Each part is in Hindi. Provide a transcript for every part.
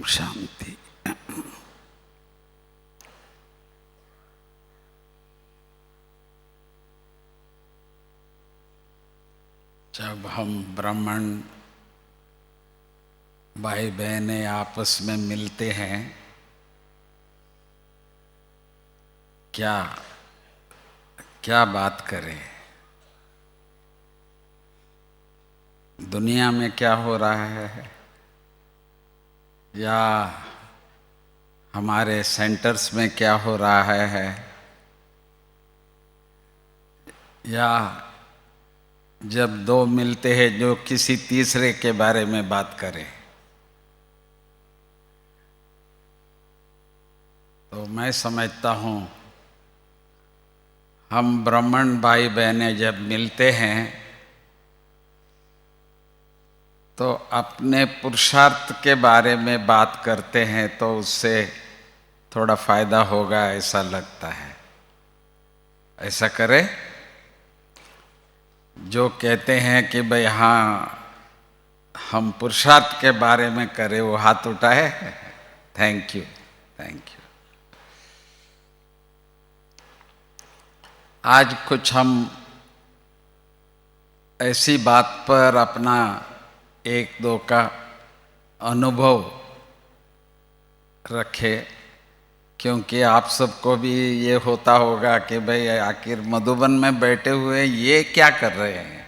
ओम शांति। जब हम ब्राह्मण भाई बहनें आपस में मिलते हैं, क्या क्या बात करें? दुनिया में क्या हो रहा है, या हमारे सेंटर्स में क्या हो रहा है, या जब दो मिलते हैं जो किसी तीसरे के बारे में बात करें। तो मैं समझता हूँ हम ब्राह्मण भाई बहनें जब मिलते हैं तो अपने पुरुषार्थ के बारे में बात करते हैं, तो उससे थोड़ा फायदा होगा ऐसा लगता है। ऐसा करें? जो कहते हैं कि भाई हाँ हम पुरुषार्थ के बारे में करें, वो हाथ उठाए। Thank you, thank you. आज कुछ हम ऐसी बात पर अपना एक दो का अनुभव रखे, क्योंकि आप सबको भी ये होता होगा कि भाई आखिर मधुबन में बैठे हुए ये क्या कर रहे हैं,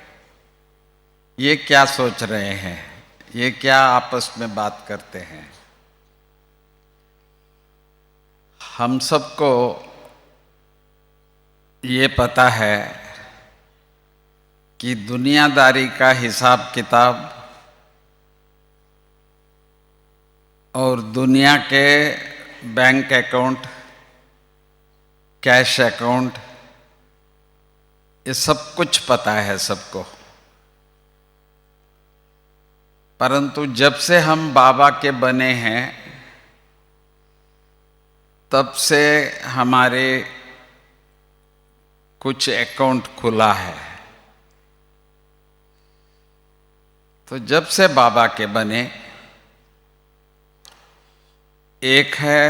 ये क्या सोच रहे हैं, ये क्या आपस में बात करते हैं। हम सबको ये पता है कि दुनियादारी का हिसाब किताब और दुनिया के बैंक अकाउंट, कैश अकाउंट, ये सब कुछ पता है सबको। परंतु जब से हम बाबा के बने हैं तब से हमारे कुछ अकाउंट खुला है। तो जब से बाबा के बने, एक है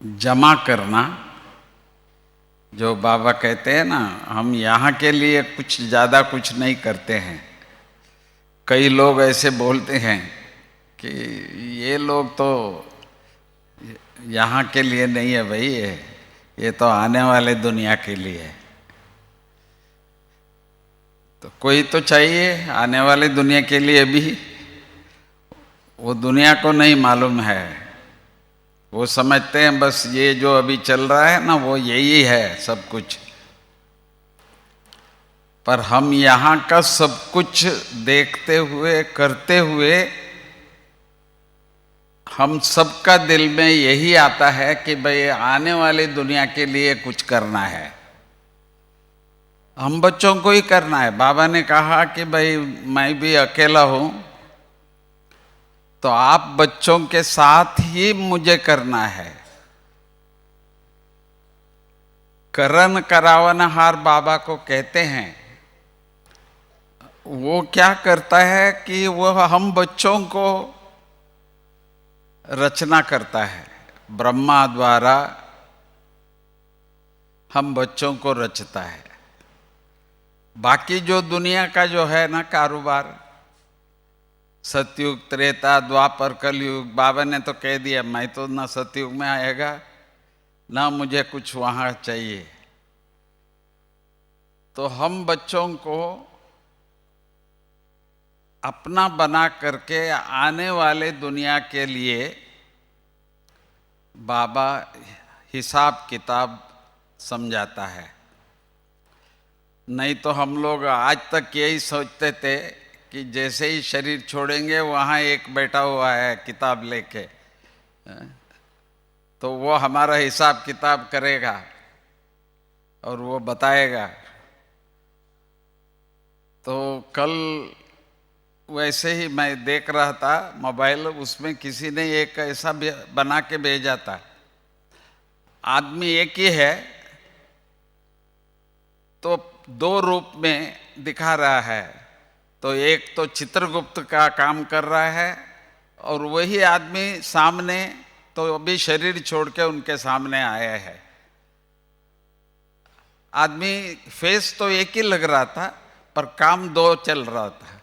जमा करना, जो बाबा कहते हैं ना, हम यहाँ के लिए कुछ ज़्यादा कुछ नहीं करते हैं। कई लोग ऐसे बोलते हैं कि ये लोग तो यहाँ के लिए नहीं है भाई, ये तो आने वाले दुनिया के लिए है। तो कोई तो चाहिए आने वाले दुनिया के लिए भी। वो दुनिया को नहीं मालूम है, वो समझते हैं बस ये जो अभी चल रहा है ना वो यही है सब कुछ। पर हम यहाँ का सब कुछ देखते हुए करते हुए हम सबका दिल में यही आता है कि भाई आने वाली दुनिया के लिए कुछ करना है। हम बच्चों को ही करना है। बाबा ने कहा कि भाई मैं भी अकेला हूं, तो आप बच्चों के साथ ही मुझे करना है। करन करावनहार बाबा को कहते हैं। वो क्या करता है कि वह हम बच्चों को रचना करता है। ब्रह्मा द्वारा हम बच्चों को रचता है। बाकी जो दुनिया का जो है ना कारोबार, सतयुग, त्रेता, द्वापर, कलयुग, बाबा ने तो कह दिया मैं तो ना सतयुग में आएगा ना मुझे कुछ वहाँ चाहिए। तो हम बच्चों को अपना बना करके आने वाले दुनिया के लिए बाबा हिसाब किताब समझाता है। नहीं तो हम लोग आज तक यही सोचते थे कि जैसे ही शरीर छोड़ेंगे वहाँ एक बैठा हुआ है किताब लेके, तो वो हमारा हिसाब किताब करेगा और वो बताएगा। तो कल वैसे ही मैं देख रहा था मोबाइल, उसमें किसी ने एक ऐसा बना के भेजा था। आदमी एक ही है तो दो रूप में दिखा रहा है। तो एक तो चित्रगुप्त का काम कर रहा है और वही आदमी सामने तो अभी शरीर छोड़ के उनके सामने आया है। आदमी फेस तो एक ही लग रहा था पर काम दो चल रहा था।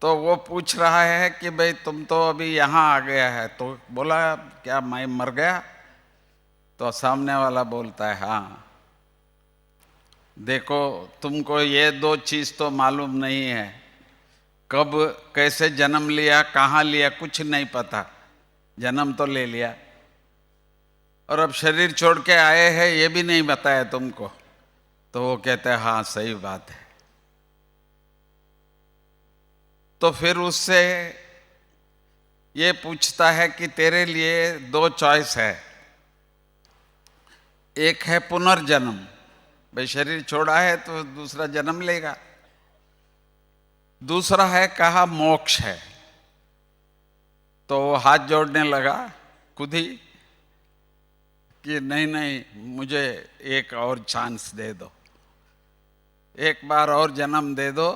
तो वो पूछ रहा है कि भाई तुम तो अभी यहाँ आ गया है, तो बोला क्या मैं मर गया? तो सामने वाला बोलता है हाँ, देखो तुमको ये दो चीज तो मालूम नहीं है, कब कैसे जन्म लिया, कहाँ लिया, कुछ नहीं पता, जन्म तो ले लिया, और अब शरीर छोड़ के आए हैं ये भी नहीं बताया तुमको। तो वो कहते हैं हाँ सही बात है। तो फिर उससे ये पूछता है कि तेरे लिए दो चॉइस है, एक है पुनर्जन्म, भाई शरीर छोड़ा है तो दूसरा जन्म लेगा, दूसरा है कहा मोक्ष है। तो वो हाथ जोड़ने लगा खुद ही कि नहीं नहीं, मुझे एक और चांस दे दो, एक बार और जन्म दे दो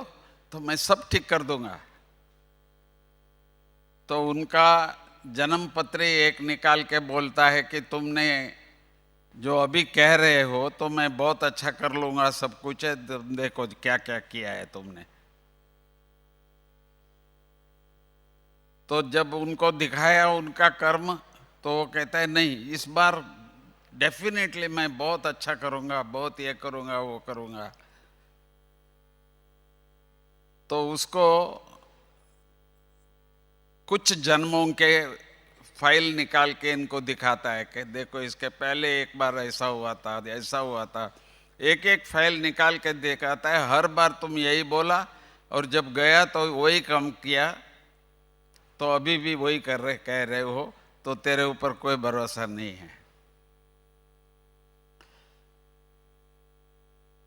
तो मैं सब ठीक कर दूंगा। तो उनका जन्म पत्री एक निकाल के बोलता है कि तुमने जो अभी कह रहे हो तो मैं बहुत अच्छा कर लूंगा, सब कुछ है, देखो क्या क्या किया है तुमने। तो जब उनको दिखाया उनका कर्म तो वो कहता है नहीं, इस बार डेफिनेटली मैं बहुत अच्छा करूंगा, बहुत ये करूंगा वो करूंगा। तो उसको कुछ जन्मों के फाइल निकाल के इनको दिखाता है कि देखो इसके पहले एक बार ऐसा हुआ था, ऐसा हुआ था, एक एक फाइल निकाल के दिखाता है। हर बार तुम यही बोला और जब गया तो वही काम किया, तो अभी भी वही कह रहे हो, तो तेरे ऊपर कोई भरोसा नहीं है।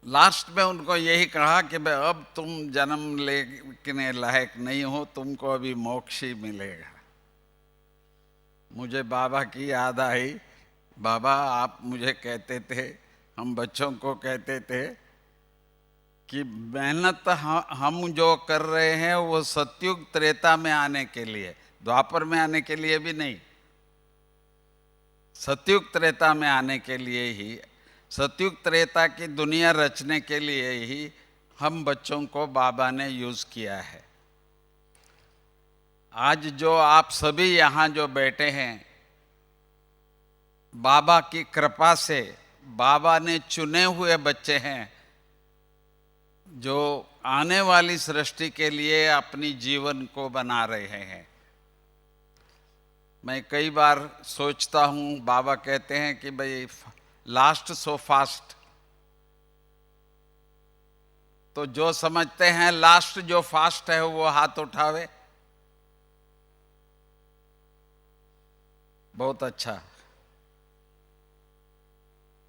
लास्ट में उनको यही कहा कि भाई अब तुम जन्म लेने लायक नहीं हो, तुमको अभी मोक्ष ही मिलेगा। मुझे बाबा की याद आई, बाबा आप मुझे कहते थे, हम बच्चों को कहते थे कि मेहनत हम जो कर रहे हैं वो सतयुग त्रेता में आने के लिए, द्वापर में आने के लिए भी नहीं, सतयुग त्रेता में आने के लिए ही, सतयुग त्रेता की दुनिया रचने के लिए ही हम बच्चों को बाबा ने यूज किया है। आज जो आप सभी यहाँ जो बैठे हैं, बाबा की कृपा से बाबा ने चुने हुए बच्चे हैं जो आने वाली सृष्टि के लिए अपनी जीवन को बना रहे हैं। मैं कई बार सोचता हूँ, बाबा कहते हैं कि भाई लास्ट सो फास्ट, तो जो समझते हैं लास्ट जो फास्ट है वो हाथ उठावे। बहुत अच्छा।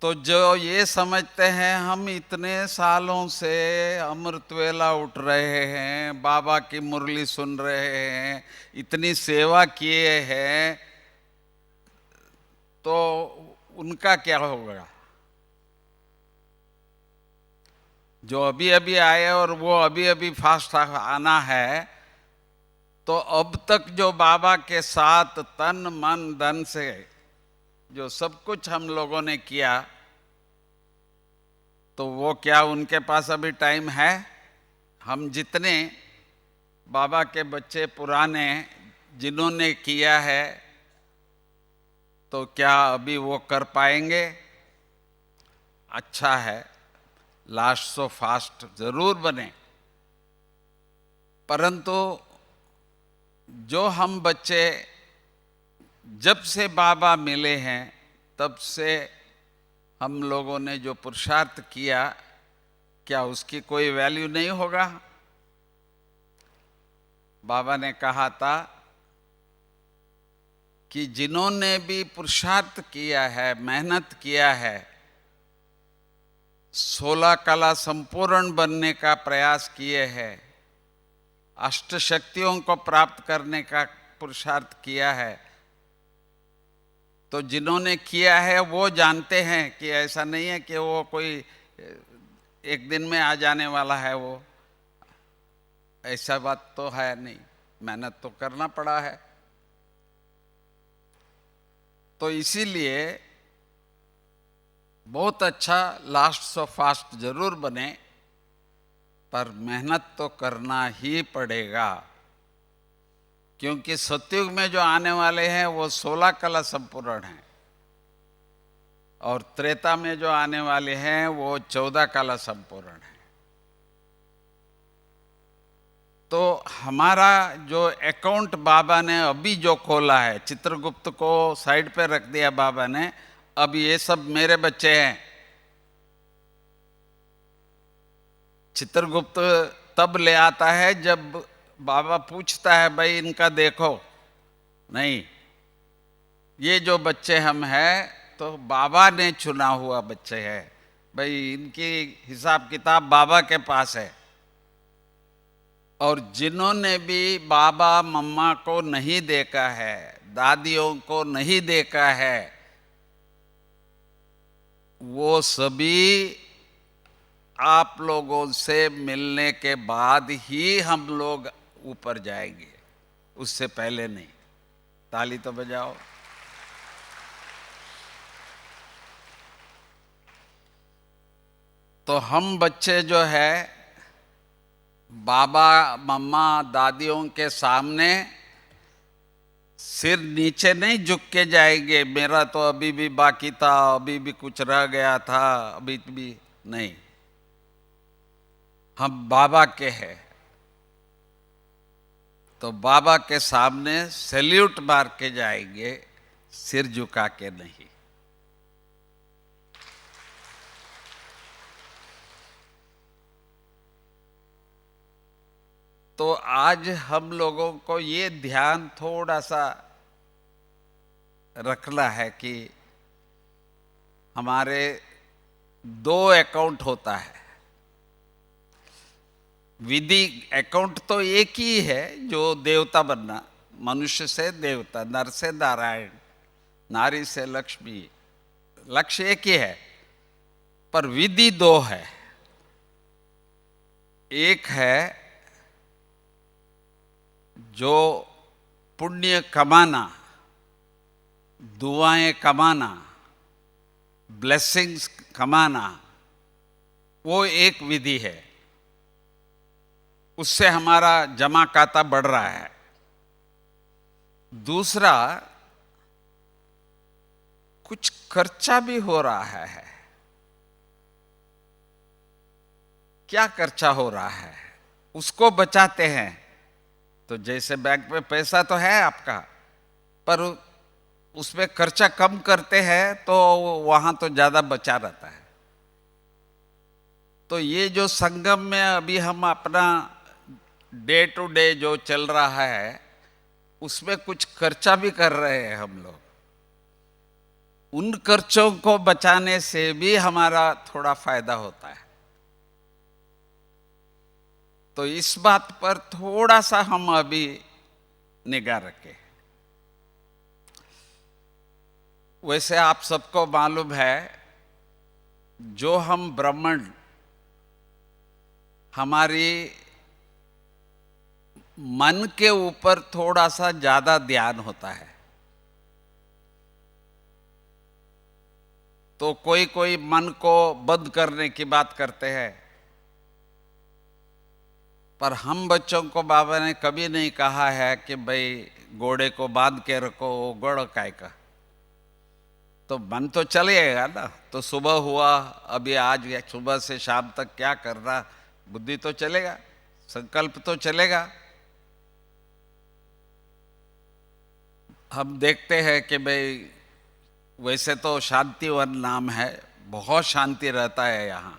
तो जो ये समझते हैं हम इतने सालों से अमृत वेला उठ रहे हैं, बाबा की मुरली सुन रहे हैं, इतनी सेवा किए हैं, तो उनका क्या होगा? जो अभी अभी आए और वो अभी अभी फास्ट आना है, तो अब तक जो बाबा के साथ तन मन धन से जो सब कुछ हम लोगों ने किया, तो वो क्या उनके पास अभी टाइम है? हम जितने बाबा के बच्चे पुराने जिन्होंने किया है, तो क्या अभी वो कर पाएंगे? अच्छा है, लास्ट सो फास्ट जरूर बने, परंतु जो हम बच्चे जब से बाबा मिले हैं तब से हम लोगों ने जो पुरुषार्थ किया, क्या उसकी कोई वैल्यू नहीं होगा? बाबा ने कहा था कि जिन्होंने भी पुरुषार्थ किया है, मेहनत किया है, 16 कला संपूर्ण बनने का प्रयास किए हैं, अष्ट शक्तियों को प्राप्त करने का पुरुषार्थ किया है, तो जिन्होंने किया है वो जानते हैं कि ऐसा नहीं है कि वो कोई एक दिन में आ जाने वाला है। वो ऐसा बात तो है नहीं, मेहनत तो करना पड़ा है। तो इसीलिए बहुत अच्छा लास्ट सो फास्ट जरूर बने, पर मेहनत तो करना ही पड़ेगा, क्योंकि सतयुग में जो आने वाले हैं वो 16 कला संपूर्ण हैं, और त्रेता में जो आने वाले हैं वो 14 कला संपूर्ण हैं। तो हमारा जो अकाउंट बाबा ने अभी जो खोला है, चित्रगुप्त को साइड पे रख दिया बाबा ने, अब ये सब मेरे बच्चे हैं। चित्रगुप्त तब ले आता है जब बाबा पूछता है भाई इनका देखो, नहीं ये जो बच्चे हम हैं तो बाबा ने चुना हुआ बच्चे हैं भाई, इनकी हिसाब किताब बाबा के पास है। और जिन्होंने भी बाबा मम्मा को नहीं देखा है, दादियों को नहीं देखा है, वो सभी आप लोगों से मिलने के बाद ही हम लोग ऊपर जाएंगे, उससे पहले नहीं। ताली तो बजाओ। तो हम बच्चे जो है बाबा मम्मा दादियों के सामने सिर नीचे नहीं झुक के जाएंगे, मेरा तो अभी भी बाकी था, अभी भी कुछ रह गया था, अभी भी नहीं। हम बाबा के हैं तो बाबा के सामने सैल्यूट मार के जाएंगे, सिर झुका के नहीं। तो आज हम लोगों को ये ध्यान थोड़ा सा रखना है कि हमारे दो अकाउंट होता है। विधि अकाउंट तो एक ही है, जो देवता बनना, मनुष्य से देवता, नर से नारायण, नारी से लक्ष्मी, लक्ष्य एक ही है, पर विधि दो है। एक है जो पुण्य कमाना, दुआएं कमाना, ब्लेसिंग्स कमाना, वो एक विधि है, उससे हमारा जमा खाता बढ़ रहा है। दूसरा, कुछ खर्चा भी हो रहा है। क्या खर्चा हो रहा है उसको बचाते हैं। तो जैसे बैंक में पैसा तो है आपका, पर उसमें खर्चा कम करते हैं तो वहां तो ज्यादा बचा रहता है। तो ये जो संगम में अभी हम अपना डे टू डे जो चल रहा है, उसमें कुछ खर्चा भी कर रहे हैं हम लोग। उन खर्चों को बचाने से भी हमारा थोड़ा फायदा होता है। तो इस बात पर थोड़ा सा हम अभी निगाह रखें। वैसे आप सबको मालूम है, जो हम ब्राह्मण, हमारी मन के ऊपर थोड़ा सा ज्यादा ध्यान होता है। तो कोई कोई मन को बंद करने की बात करते हैं, पर हम बच्चों को बाबा ने कभी नहीं कहा है कि भाई घोड़े को बांध के रखो, वो घोड़ा काय का। तो मन तो चलेगा ना। तो सुबह हुआ, अभी आज सुबह से शाम तक क्या करना, बुद्धि तो चलेगा, संकल्प तो चलेगा। हम देखते हैं कि भाई वैसे तो शांतिवन नाम है, बहुत शांति रहता है यहाँ,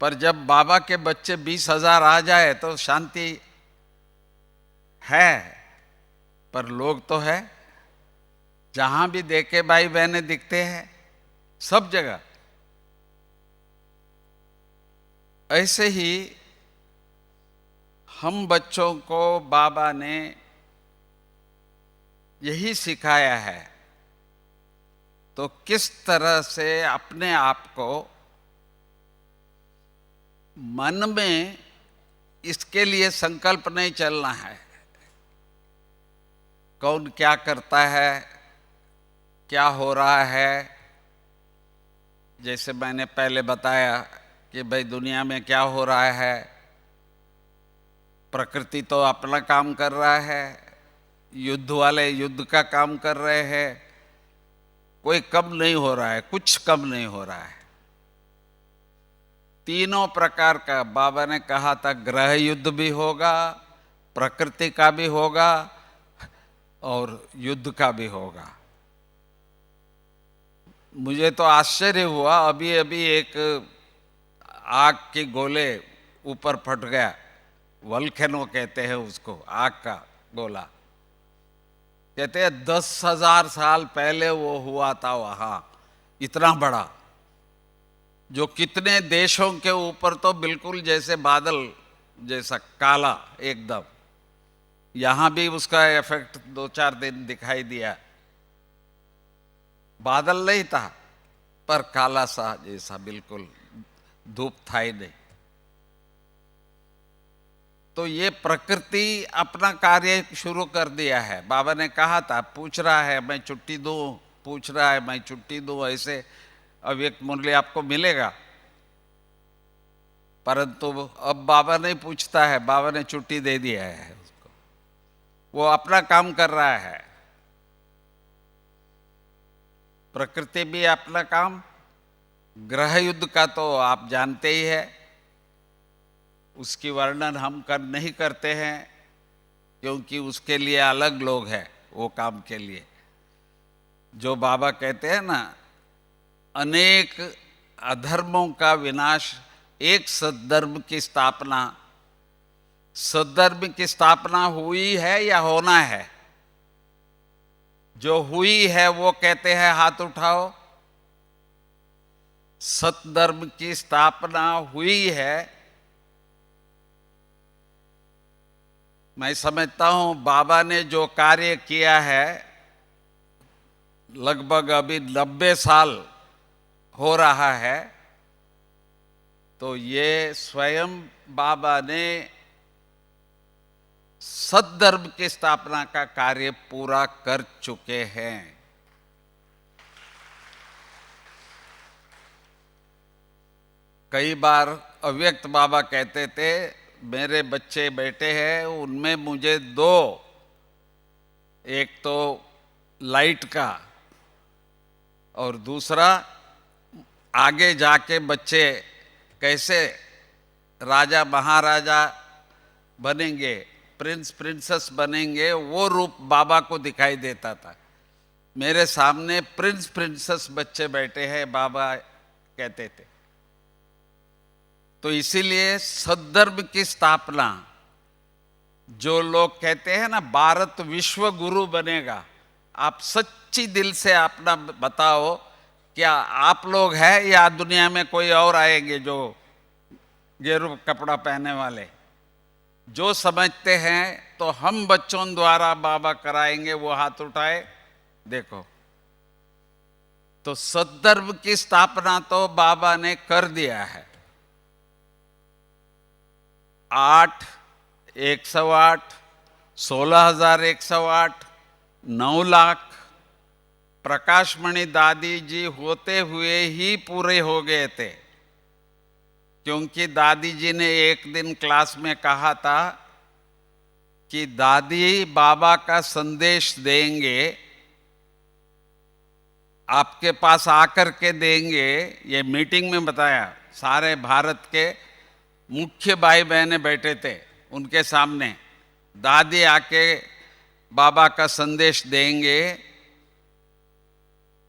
पर जब बाबा के बच्चे 20,000 आ जाए तो शांति है, पर लोग तो है। जहां भी देखे भाई बहने दिखते हैं, सब जगह। ऐसे ही हम बच्चों को बाबा ने यही सिखाया है। तो किस तरह से अपने आप को मन में इसके लिए संकल्प नहीं चलना है। कौन क्या करता है, क्या हो रहा है, जैसे मैंने पहले बताया कि भाई दुनिया में क्या हो रहा है, प्रकृति तो अपना काम कर रहा है, युद्ध वाले युद्ध का काम कर रहे हैं, कोई कम नहीं हो रहा है, कुछ कम नहीं हो रहा है। तीनों प्रकार का बाबा ने कहा था, ग्रह युद्ध भी होगा, प्रकृति का भी होगा और युद्ध का भी होगा। मुझे तो आश्चर्य हुआ, अभी अभी एक आग के गोले ऊपर फट गया, वल्केनो कहते हैं उसको, आग का गोला। कहते हैं 10,000 साल पहले वो हुआ था वहां, इतना बड़ा, जो कितने देशों के ऊपर तो बिल्कुल जैसे बादल जैसा काला एकदम। यहां भी उसका इफेक्ट 2-4 दिन दिखाई दिया। बादल नहीं था पर काला सा जैसा, बिल्कुल धूप था ही नहीं। तो ये प्रकृति अपना कार्य शुरू कर दिया है। बाबा ने कहा था, पूछ रहा है मैं छुट्टी दूं, पूछ रहा है मैं छुट्टी दूं, ऐसे अव्यक्त मुरली आपको मिलेगा। परंतु अब बाबा नहीं पूछता है, बाबा ने छुट्टी दे दिया है उसको, वो अपना काम कर रहा है। प्रकृति भी अपना काम, ग्रह युद्ध का तो आप जानते ही है, उसकी वर्णन हम नहीं करते हैं, क्योंकि उसके लिए अलग लोग हैं वो काम के लिए। जो बाबा कहते हैं ना, अनेक अधर्मों का विनाश, एक सद्धर्म की स्थापना। सद्धर्म की स्थापना हुई है या होना है? जो हुई है वो कहते हैं हाथ उठाओ। सद्धर्म की स्थापना हुई है। मैं समझता हूं बाबा ने जो कार्य किया है, लगभग अभी 90 साल हो रहा है, तो ये स्वयं बाबा ने सद्धर्म की स्थापना का कार्य पूरा कर चुके हैं। कई बार अव्यक्त बाबा कहते थे, मेरे बच्चे बेटे हैं, उनमें मुझे 2, एक तो लाइट का और दूसरा आगे जाके बच्चे कैसे राजा महाराजा बनेंगे, प्रिंस प्रिंसेस बनेंगे, वो रूप बाबा को दिखाई देता था। मेरे सामने प्रिंस प्रिंसेस बच्चे बैठे हैं, बाबा कहते थे। तो इसीलिए सद्धर्म की स्थापना, जो लोग कहते हैं ना भारत विश्व गुरु बनेगा, आप सच्ची दिल से अपना बताओ, क्या आप लोग हैं या दुनिया में कोई और आएंगे जो गेरू कपड़ा पहने वाले? जो समझते हैं तो हम बच्चों द्वारा बाबा कराएंगे, वो हाथ उठाए देखो। तो सद्धर्म की स्थापना तो बाबा ने कर दिया है। 8, 108, 16,108, 9 लाख प्रकाशमणि दादी जी होते हुए ही पूरे हो गए थे। क्योंकि दादी जी ने एक दिन क्लास में कहा था कि दादी बाबा का संदेश देंगे, आपके पास आकर के देंगे। ये मीटिंग में बताया, सारे भारत के मुख्य भाई बहनें बैठे थे उनके सामने, दादी आके बाबा का संदेश देंगे,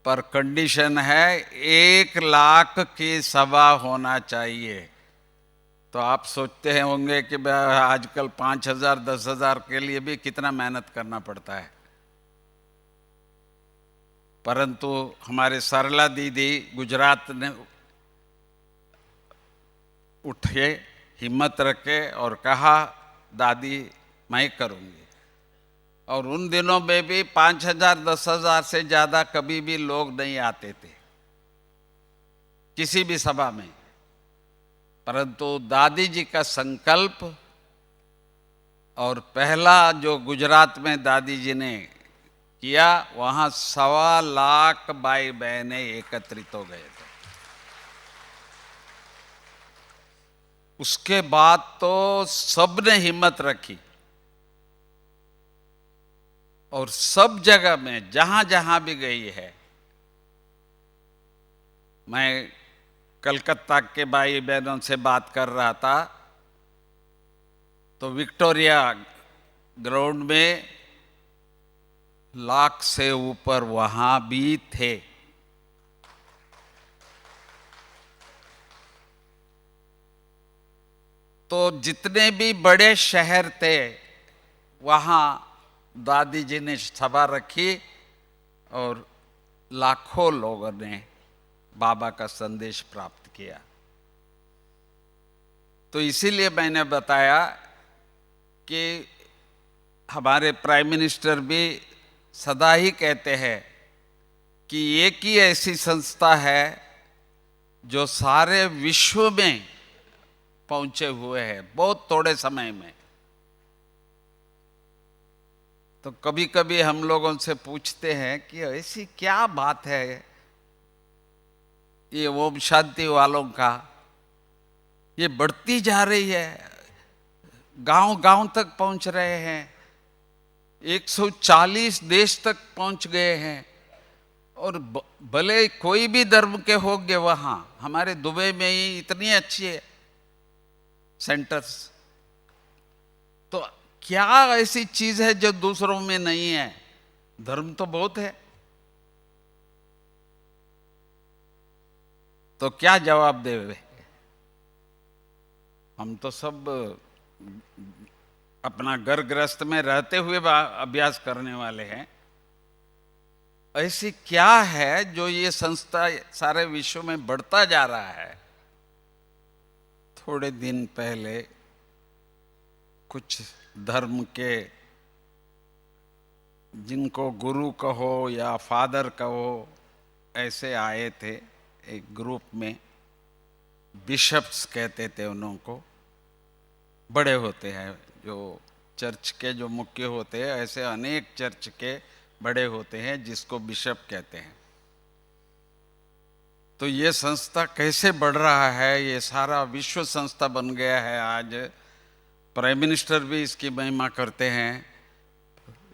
पर कंडीशन है 1 लाख की सभा होना चाहिए। तो आप सोचते हैं होंगे कि आजकल 5,000 10,000 के लिए भी कितना मेहनत करना पड़ता है। परंतु हमारे सरला दीदी गुजरात ने उठे, हिम्मत रखे और कहा, दादी मैं करूंगी। और उन दिनों में भी 5,000 10,000 से ज़्यादा कभी भी लोग नहीं आते थे किसी भी सभा में। परंतु दादी जी का संकल्प और पहला जो गुजरात में दादी जी ने किया, वहाँ 1.25 लाख भाई बहनें एकत्रित हो गए थे। उसके बाद तो सबने हिम्मत रखी और सब जगह में जहां जहां भी गई है, मैं कलकत्ता के भाई बहनों से बात कर रहा था तो विक्टोरिया ग्राउंड में 1 लाख से ऊपर वहां भी थे। तो जितने भी बड़े शहर थे वहां दादी जी ने सभा रखी और लाखों लोगों ने बाबा का संदेश प्राप्त किया। तो इसीलिए मैंने बताया कि हमारे प्राइम मिनिस्टर भी सदा ही कहते हैं कि एक ही ऐसी संस्था है जो सारे विश्व में पहुंचे हुए हैं बहुत थोड़े समय में। तो कभी कभी हम लोगों से पूछते हैं कि ऐसी क्या बात है ये ओम शांति वालों का, ये बढ़ती जा रही है, गांव गांव तक पहुंच रहे हैं, 140 देश तक पहुंच गए हैं और भले कोई भी धर्म के होंगे वहां। हमारे दुबई में ही इतनी अच्छी है सेंटर्स, तो क्या ऐसी चीज है जो दूसरों में नहीं है? धर्म तो बहुत है। तो क्या जवाब देवे? हम तो सब अपना घर गृहस्थ में रहते हुए अभ्यास करने वाले हैं। ऐसी क्या है जो ये संस्था सारे विश्व में बढ़ता जा रहा है? थोड़े दिन पहले कुछ धर्म के, जिनको गुरु कहो या फादर कहो, ऐसे आए थे एक ग्रुप में, बिशप्स कहते थे उनको। बड़े होते हैं जो चर्च के जो मुख्य होते हैं, ऐसे अनेक चर्च के बड़े होते हैं जिसको बिशप कहते हैं। तो ये संस्था कैसे बढ़ रहा है, ये सारा विश्व संस्था बन गया है। आज प्राइम मिनिस्टर भी इसकी महिमा करते हैं,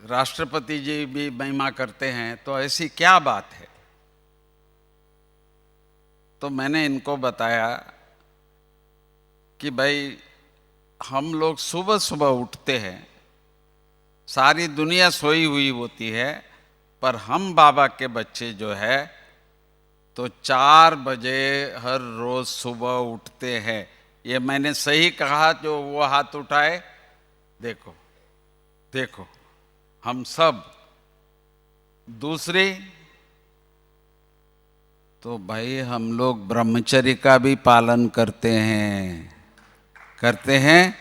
राष्ट्रपति जी भी महिमा करते हैं। तो ऐसी क्या बात है? तो मैंने इनको बताया कि भाई हम लोग सुबह सुबह उठते हैं, सारी दुनिया सोई हुई होती है, पर हम बाबा के बच्चे जो है तो 4 बजे हर रोज सुबह उठते हैं। ये मैंने सही कहा? जो वो हाथ उठाए, देखो देखो हम सब। दूसरी, तो भाई हम लोग ब्रह्मचर्य का भी पालन करते हैं।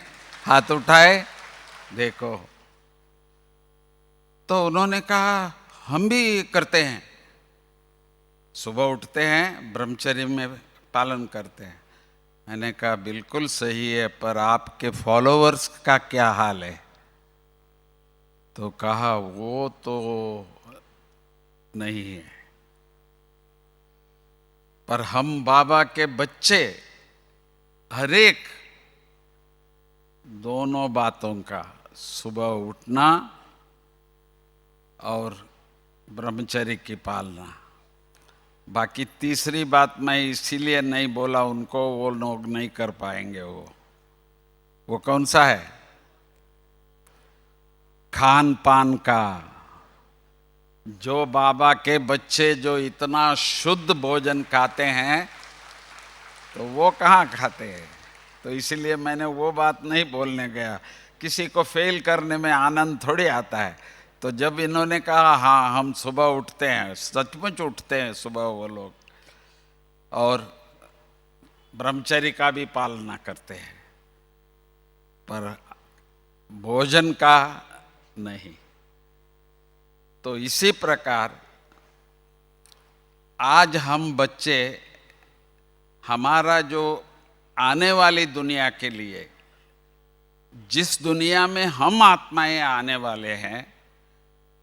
हाथ उठाए, देखो। तो उन्होंने कहा हम भी करते हैं, सुबह उठते हैं, ब्रह्मचर्य में पालन करते हैं। मैंने कहा बिल्कुल सही है, पर आपके फॉलोअर्स का क्या हाल है? तो कहा वो तो नहीं है, पर हम बाबा के बच्चे हर एक दोनों बातों का, सुबह उठना और ब्रह्मचर्य की पालना। बाकी तीसरी बात मैं इसीलिए नहीं बोला उनको, वो लोग नहीं कर पाएंगे। वो कौन सा है? खान पान का। जो बाबा के बच्चे जो इतना शुद्ध भोजन खाते हैं, तो वो कहाँ खाते हैं? तो इसलिए मैंने वो बात नहीं बोलने गया। किसी को फेल करने में आनंद थोड़ी आता है। तो जब इन्होंने कहा हाँ हम सुबह उठते हैं, सचमुच उठते हैं सुबह वो लोग, और ब्रह्मचर्य का भी पालना करते हैं, पर भोजन का नहीं। तो इसी प्रकार आज हम बच्चे, हमारा जो आने वाली दुनिया के लिए जिस दुनिया में हम आत्माएं आने वाले हैं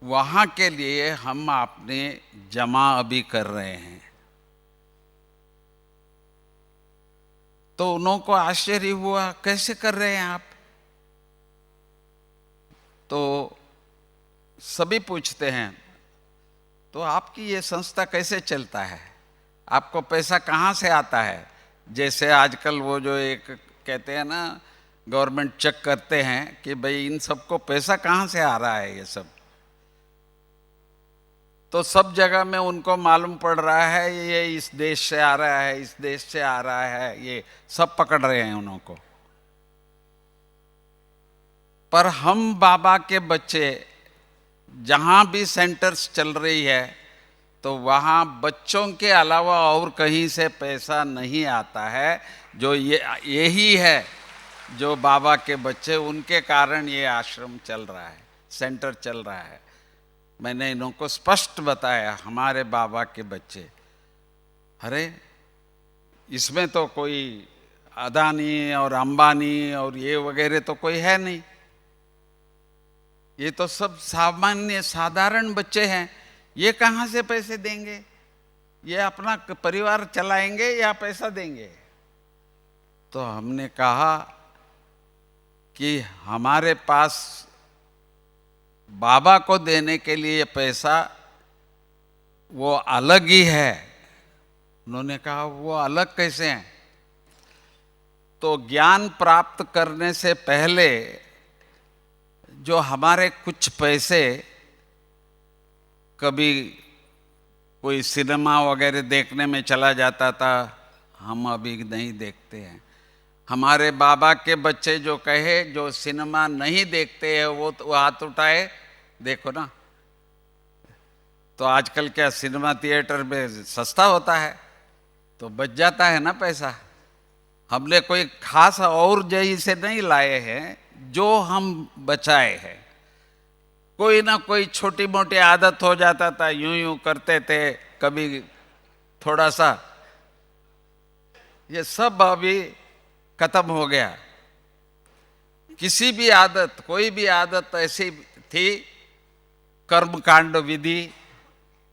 वहाँ के लिए हम अपने जमा अभी कर रहे हैं। तो उनको आश्चर्य हुआ, कैसे कर रहे हैं आप? तो सभी पूछते हैं, तो आपकी ये संस्था कैसे चलता है, आपको पैसा कहाँ से आता है? जैसे आजकल वो जो एक कहते हैं ना, गवर्नमेंट चेक करते हैं कि भाई इन सबको पैसा कहाँ से आ रहा है, ये सब। तो सब जगह में उनको मालूम पड़ रहा है ये इस देश से आ रहा है, इस देश से आ रहा है, ये सब पकड़ रहे हैं उनको। पर हम बाबा के बच्चे जहाँ भी सेंटर्स चल रही है तो वहाँ बच्चों के अलावा और कहीं से पैसा नहीं आता है। जो यही है जो बाबा के बच्चे, उनके कारण ये आश्रम चल रहा है, सेंटर चल रहा है। मैंने इनको स्पष्ट बताया, हमारे बाबा के बच्चे। अरे इसमें तो कोई अदानी और अंबानी और ये वगैरह तो कोई है नहीं, ये तो सब सामान्य साधारण बच्चे हैं, ये कहाँ से पैसे देंगे? ये अपना परिवार चलाएंगे या पैसा देंगे? तो हमने कहा कि हमारे पास बाबा को देने के लिए पैसा वो अलग ही है। उन्होंने कहा वो अलग कैसे हैं? तो ज्ञान प्राप्त करने से पहले जो हमारे कुछ पैसे, कभी कोई सिनेमा वगैरह देखने में चला जाता था, हम अभी नहीं देखते हैं। हमारे बाबा के बच्चे जो कहे जो सिनेमा नहीं देखते हैं वो तो हाथ उठाए, देखो ना। तो आजकल क्या सिनेमा थिएटर में सस्ता होता है तो बच जाता है ना पैसा। हमने कोई खास और जैसे नहीं लाए हैं, जो हम बचाए हैं। कोई ना कोई छोटी मोटी आदत हो जाता था, यूं यूं करते थे, कभी थोड़ा सा, ये सब अभी खत्म हो गया। किसी भी आदत, कोई भी आदत ऐसी थी, कर्म कांड विधि,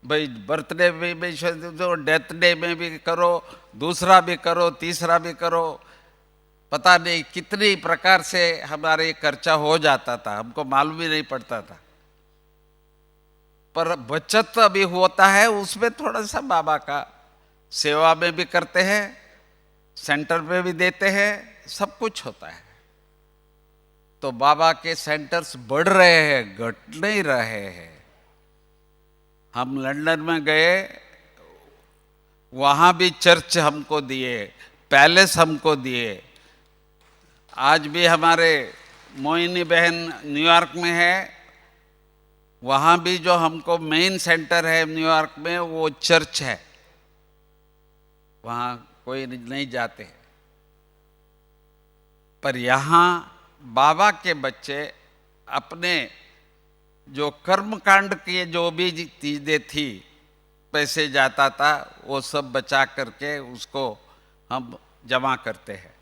भाई बर्थडे में भी, डेथ डे में भी करो, दूसरा भी करो, तीसरा भी करो, पता नहीं कितनी प्रकार से हमारे खर्चा हो जाता था, हमको मालूम ही नहीं पड़ता था। पर बचत अभी होता है, उसमें थोड़ा सा बाबा का सेवा में भी करते हैं, सेंटर पे भी देते हैं, सब कुछ होता है। तो बाबा के सेंटर्स बढ़ रहे हैं, घट नहीं रहे हैं। हम लंदन में गए, वहाँ भी चर्च हमको दिए, पैलेस हमको दिए। आज भी हमारे मोहिनी बहन न्यूयॉर्क में है, वहाँ भी जो हमको मेन सेंटर है न्यूयॉर्क में, वो चर्च है, वहाँ कोई नहीं जाते। पर यहाँ बाबा के बच्चे अपने जो कर्म कांड के जो भी चीज़ें थी, पैसे जाता था, वो सब बचा करके उसको हम जमा करते हैं।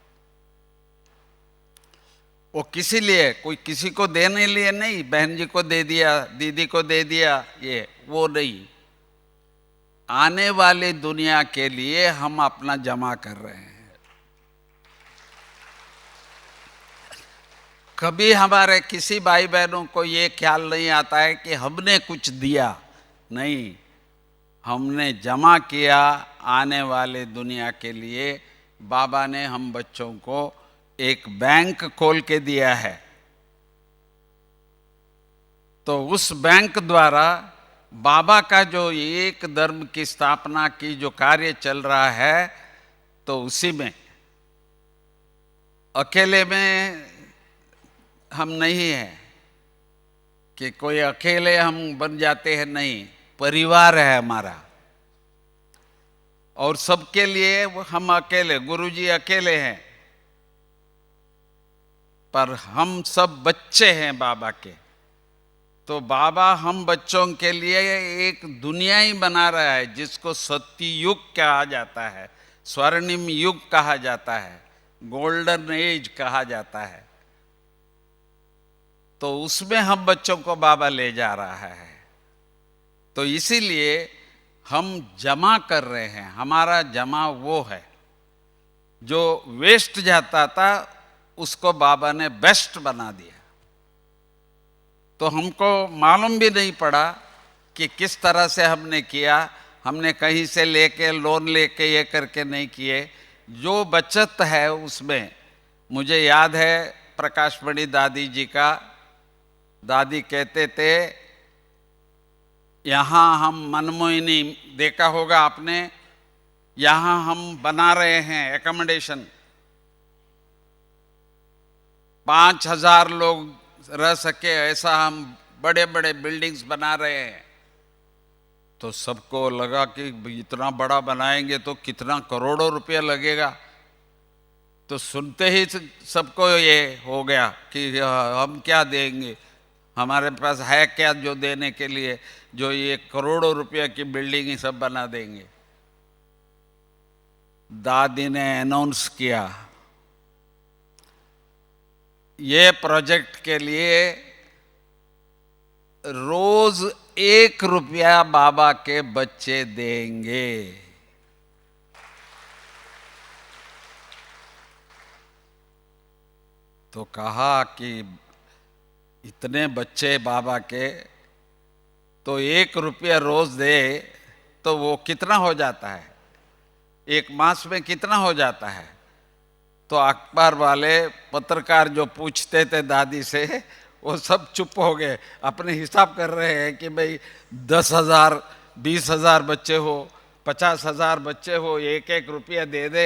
वो किसी लिए, कोई किसी को देने लिए नहीं, बहन जी को दे दिया, दीदी को दे दिया, ये वो नहीं। आने वाली दुनिया के लिए हम अपना जमा कर रहे हैं। कभी हमारे किसी भाई बहनों को ये ख्याल नहीं आता है कि हमने कुछ दिया, नहीं, हमने जमा किया आने वाले दुनिया के लिए। बाबा ने हम बच्चों को एक बैंक खोल के दिया है, तो उस बैंक द्वारा बाबा का जो एक धर्म की स्थापना की जो कार्य चल रहा है, तो उसी में अकेले में हम नहीं हैं कि कोई अकेले हम बन जाते हैं, नहीं, परिवार है हमारा। और सबके लिए हम अकेले, गुरुजी अकेले हैं, पर हम सब बच्चे हैं बाबा के। तो बाबा हम बच्चों के लिए एक दुनिया ही बना रहा है, जिसको सत्य युग कहा जाता है, स्वर्णिम युग कहा जाता है, गोल्डन एज कहा जाता है। तो उसमें हम बच्चों को बाबा ले जा रहा है। तो इसीलिए हम जमा कर रहे हैं। हमारा जमा वो है जो वेस्ट जाता था, उसको बाबा ने बेस्ट बना दिया। तो हमको मालूम भी नहीं पड़ा कि किस तरह से हमने किया। हमने कहीं से लेके लोन लेके ये करके नहीं किए। जो बचत है उसमें, मुझे याद है प्रकाशमणि दादी जी का, दादी कहते थे, यहाँ हम मनमोहिनी देखा होगा आपने, यहाँ हम बना रहे हैं एकोमोडेशन, 5,000 लोग रह सके ऐसा हम बड़े बड़े बिल्डिंग्स बना रहे हैं। तो सबको लगा कि इतना बड़ा बनाएंगे तो कितना करोड़ों रुपया लगेगा। तो सुनते ही सबको ये हो गया कि हम क्या देंगे, हमारे पास है क्या जो देने के लिए, जो ये करोड़ों रुपया की बिल्डिंग ही सब बना देंगे। दादी ने अनाउंस किया, ये प्रोजेक्ट के लिए रोज 1 रुपया बाबा के बच्चे देंगे। तो कहा कि इतने बच्चे बाबा के, तो 1 रुपया रोज दे तो वो कितना हो जाता है, 1 मास में कितना हो जाता है। तो अखबार वाले पत्रकार जो पूछते थे दादी से, वो सब चुप हो गए, अपने हिसाब कर रहे हैं कि भाई 10,000 20,000 बच्चे हो, 50,000 बच्चे हो, 1-1 रुपया दे दे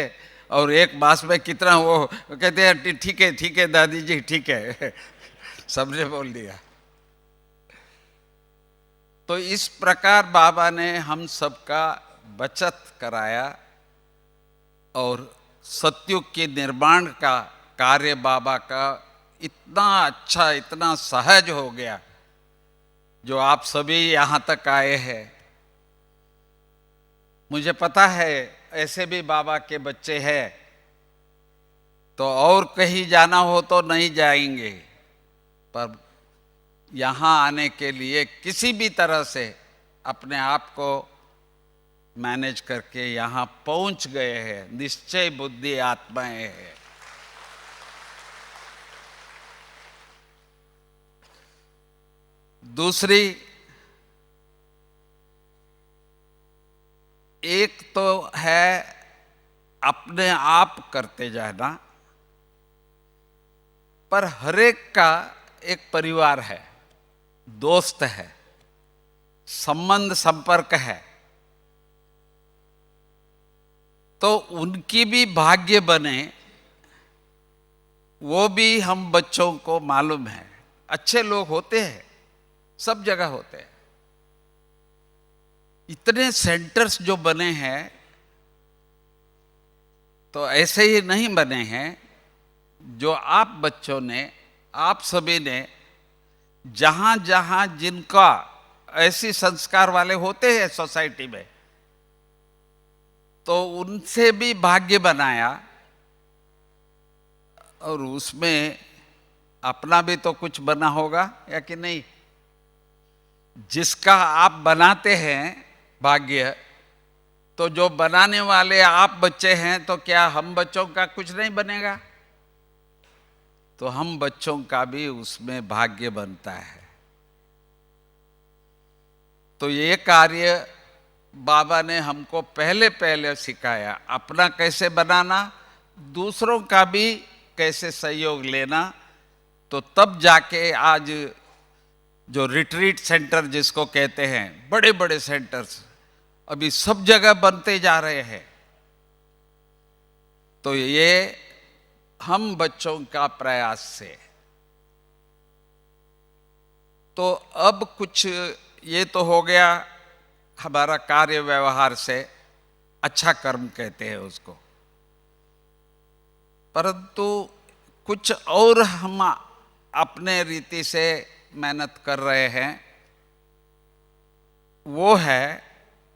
और 1 मास में कितना हो। कहते हैं ठीक है दादी जी ठीक है सबने बोल दिया। तो इस प्रकार बाबा ने हम सबका बचत कराया और सतयुग के निर्माण का कार्य बाबा का इतना अच्छा, इतना सहज हो गया, जो आप सभी यहाँ तक आए हैं। मुझे पता है ऐसे भी बाबा के बच्चे हैं, तो और कहीं जाना हो तो नहीं जाएंगे, पर यहाँ आने के लिए किसी भी तरह से अपने आप को मैनेज करके यहाँ पहुँच गए हैं। निश्चय बुद्धि आत्माएं हैं। दूसरी, एक तो है अपने आप करते जाना, पर हर एक का एक परिवार है, दोस्त है, संबंध संपर्क है, तो उनकी भी भाग्य बने, वो भी हम बच्चों को मालूम है। अच्छे लोग होते हैं, सब जगह होते हैं। इतने सेंटर्स जो बने हैं, तो ऐसे ही नहीं बने हैं। जो आप बच्चों ने, आप सभी ने, जहां जहां जिनका ऐसी संस्कार वाले होते हैं सोसाइटी में, तो उनसे भी भाग्य बनाया और उसमें अपना भी तो कुछ बना होगा या कि नहीं। जिसका आप बनाते हैं भाग्य, तो जो बनाने वाले आप बच्चे हैं, तो क्या हम बच्चों का कुछ नहीं बनेगा? तो हम बच्चों का भी उसमें भाग्य बनता है। तो ये कार्य बाबा ने हमको पहले सिखाया, अपना कैसे बनाना, दूसरों का भी कैसे सहयोग लेना। तो तब जाके आज जो रिट्रीट सेंटर जिसको कहते हैं, बड़े बड़े सेंटर्स अभी सब जगह बनते जा रहे हैं। तो ये हम बच्चों का प्रयास से। तो अब कुछ ये तो हो गया हमारा कार्य व्यवहार से, अच्छा कर्म कहते हैं उसको। परंतु कुछ और हम अपने रीति से मेहनत कर रहे हैं। वो है,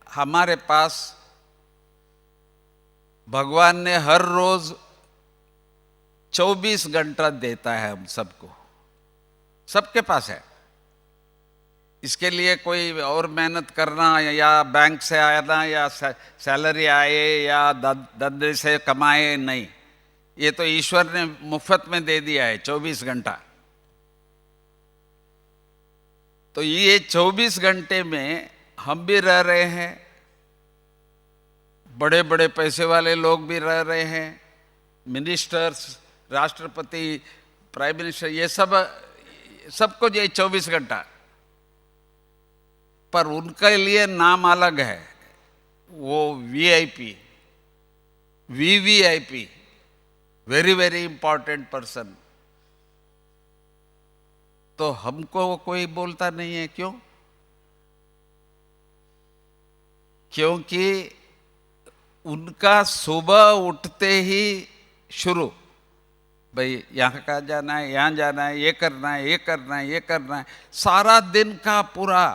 हमारे पास भगवान ने हर रोज 24 घंटा देता है हम सबको। सबके पास है। इसके लिए कोई और मेहनत करना या बैंक से आना या सैलरी आए या धंधे से कमाए नहीं, ये तो ईश्वर ने मुफ्त में दे दिया है 24 घंटा। तो ये 24 घंटे में हम भी रह रहे हैं, बड़े बड़े पैसे वाले लोग भी रह रहे हैं, मिनिस्टर्स, राष्ट्रपति, प्राइम मिनिस्टर, ये सबको ये 24 घंटा, पर उनके लिए नाम अलग है, वो VIP, VVIP, very very important person. तो हमको कोई बोलता नहीं है, क्यों? क्योंकि उनका सुबह उठते ही शुरू, भाई यहाँ का जाना है, यहाँ जाना है, ये करना है, ये करना है, ये करना है, सारा दिन का पूरा,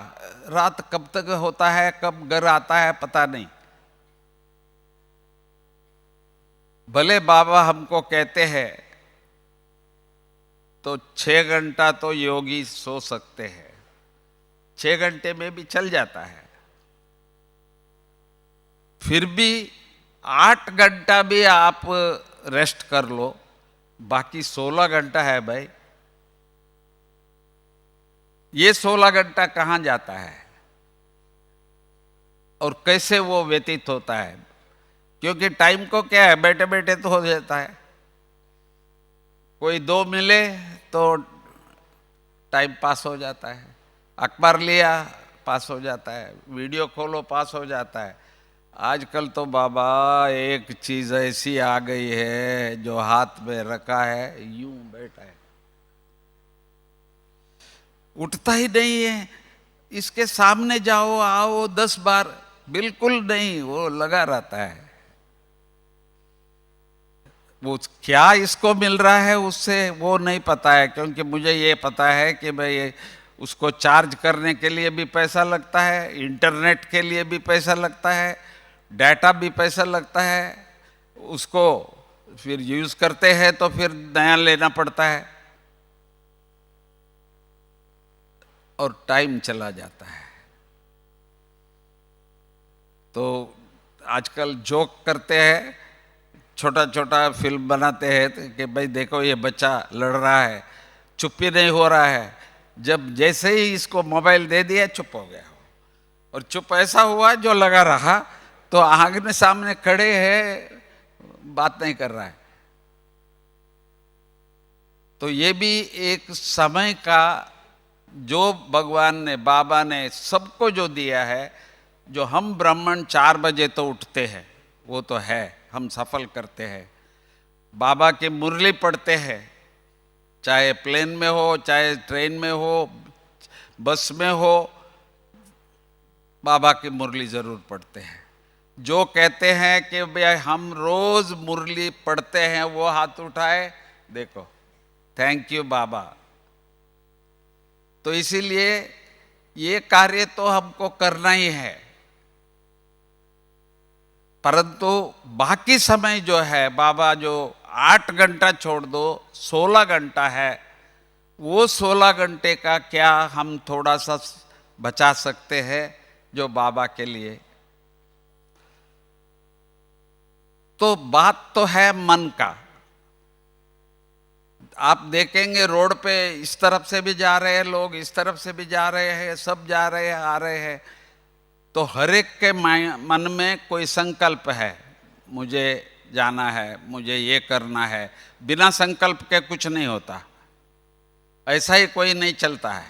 रात कब तक होता है, कब घर आता है पता नहीं। भले बाबा हमको कहते हैं तो 6 घंटा तो योगी सो सकते हैं, 6 घंटे में भी चल जाता है, फिर भी 8 घंटा भी आप रेस्ट कर लो, बाकी 16 घंटा है भाई। ये 16 घंटा कहाँ जाता है और कैसे वो व्यतीत होता है? क्योंकि टाइम को क्या है, बैठे बैठे तो हो जाता है, कोई 2 मिले तो टाइम पास हो जाता है, अखबार लिया पास हो जाता है, वीडियो खोलो पास हो जाता है। आजकल तो बाबा एक चीज ऐसी आ गई है, जो हाथ में रखा है यूं बैठा है, उठता ही नहीं है। इसके सामने जाओ आओ 10 बार, बिल्कुल नहीं, वो लगा रहता है। वो क्या इसको मिल रहा है उससे वो नहीं पता है, क्योंकि मुझे ये पता है कि भाई उसको चार्ज करने के लिए भी पैसा लगता है, इंटरनेट के लिए भी पैसा लगता है, डाटा भी पैसा लगता है, उसको फिर यूज करते हैं तो फिर नया लेना पड़ता है और टाइम चला जाता है। तो आजकल जोक करते हैं, छोटा छोटा फिल्म बनाते हैं कि भाई देखो ये बच्चा लड़ रहा है, चुप ही नहीं हो रहा है, जब जैसे ही इसको मोबाइल दे दिया चुप हो गया, और चुप ऐसा हुआ जो लगा रहा, तो आगे सामने खड़े हैं, बात नहीं कर रहा है। तो ये भी एक समय का जो भगवान ने, बाबा ने सबको जो दिया है, जो हम ब्राह्मण 4 बजे तो उठते हैं वो तो है, हम सफल करते हैं, बाबा की मुरली पढ़ते हैं, चाहे प्लेन में हो, चाहे ट्रेन में हो, बस में हो, बाबा की मुरली जरूर पढ़ते हैं। जो कहते हैं कि भाई हम रोज मुरली पढ़ते हैं वो हाथ उठाए, देखो, थैंक यू बाबा। तो इसीलिए ये कार्य तो हमको करना ही है, परंतु बाकी समय जो है, बाबा जो 8 घंटा छोड़ दो 16 घंटा है, वो 16 घंटे का क्या हम थोड़ा सा बचा सकते हैं जो बाबा के लिए। तो बात तो है मन का। आप देखेंगे रोड पे इस तरफ से भी जा रहे हैं लोग, इस तरफ से भी जा रहे हैं, सब जा रहे हैं, आ रहे हैं, तो हर एक के मन में कोई संकल्प है, मुझे जाना है, मुझे ये करना है। बिना संकल्प के कुछ नहीं होता, ऐसा ही कोई नहीं चलता है।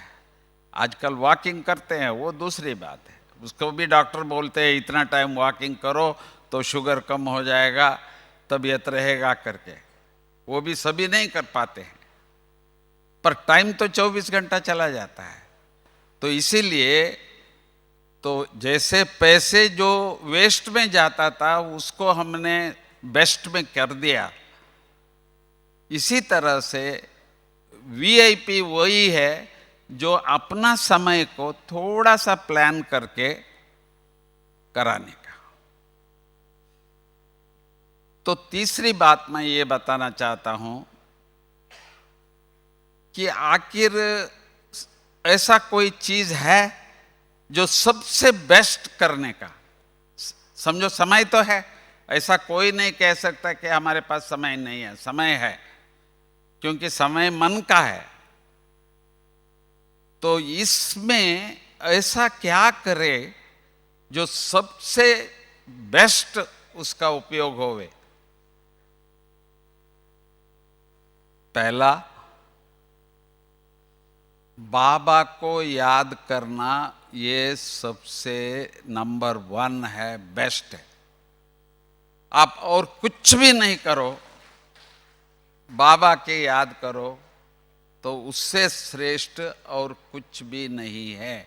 आजकल वॉकिंग करते हैं वो दूसरी बात है, उसको भी डॉक्टर बोलते हैं इतना टाइम वॉकिंग करो तो शुगर कम हो जाएगा, तबीयत रहेगा करके, वो भी सभी नहीं कर पाते हैं, पर टाइम तो 24 घंटा चला जाता है। तो इसीलिए तो जैसे पैसे जो वेस्ट में जाता था उसको हमने बेस्ट में कर दिया, इसी तरह से वीआईपी वही है जो अपना समय को थोड़ा सा प्लान करके कराने का। तो तीसरी बात मैं ये बताना चाहता हूं कि आखिर ऐसा कोई चीज है जो सबसे बेस्ट करने का, समझो समय तो है, ऐसा कोई नहीं कह सकता कि हमारे पास समय नहीं है, समय है, क्योंकि समय मन का है। तो इसमें ऐसा क्या करे जो सबसे बेस्ट उसका उपयोग होवे। पहला, बाबा को याद करना, ये सबसे नंबर 1 है, बेस्ट है। आप और कुछ भी नहीं करो, बाबा के याद करो तो उससे श्रेष्ठ और कुछ भी नहीं है।